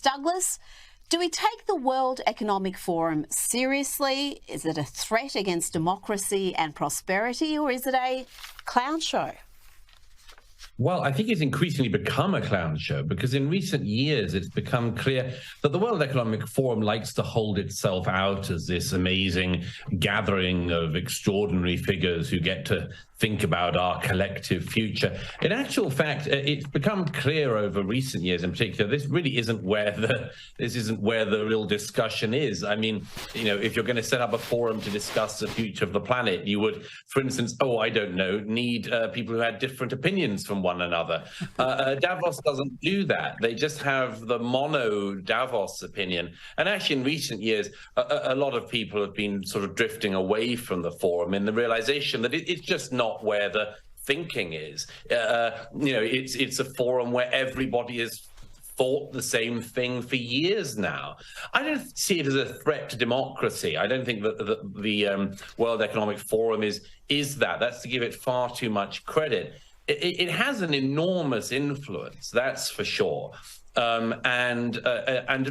Douglas, do we take the World Economic Forum seriously? Is it a threat against democracy and prosperity, or is it a clown show? Well, I think it's increasingly become a clown show because in recent years it's become clear that the World Economic Forum likes to hold itself out as this amazing gathering of extraordinary figures who get to think about our collective future. In actual fact, it's become clear over recent years in particular, this really isn't where the real discussion is. I mean, you know, if you're going to set up a forum to discuss the future of the planet, you would, for instance, need people who had different opinions from one another. Davos doesn't do that. They just have the mono-Davos opinion. And actually, in recent years, a lot of people have been sort of drifting away from the forum in the realization that it's just not where the thinking is. It's a forum where everybody has thought the same thing for years now. I don't see it as a threat to democracy. I don't think that the World Economic Forum is that. That's to give it far too much credit. It has an enormous influence, that's for sure. And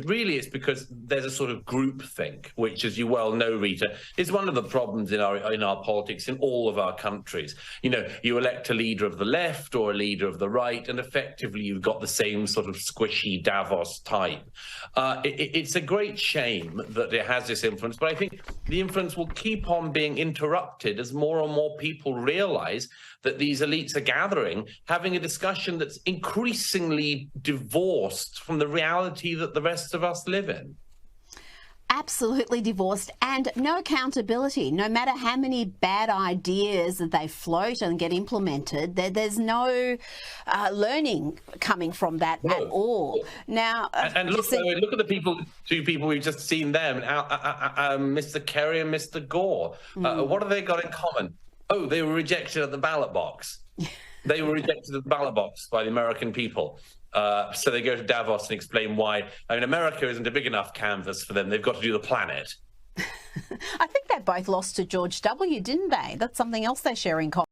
really it's because there's a sort of groupthink, which, as you well know, Rita, is one of the problems in our politics in all of our countries. You know, you elect a leader of the left or a leader of the right, and effectively you've got the same sort of squishy Davos type. It's a great shame that it has this influence, but I think the influence will keep on being interrupted as more and more people realize that these elites are gathering, having a discussion that's increasingly divorced from the reality that the rest of us live in. Absolutely divorced, and no accountability. No matter how many bad ideas that they float and get implemented, there's no learning coming from that at all. Now, and look at the two people we've just seen them, Mr. Kerry and Mr. Gore. What have they got in common? Oh, they were rejected at the ballot box. They were rejected at the ballot box by the American people. So they go to Davos and explain why. I mean, America isn't a big enough canvas for them. They've got to do the planet. I think they both lost to George W., didn't they? That's something else they share in common.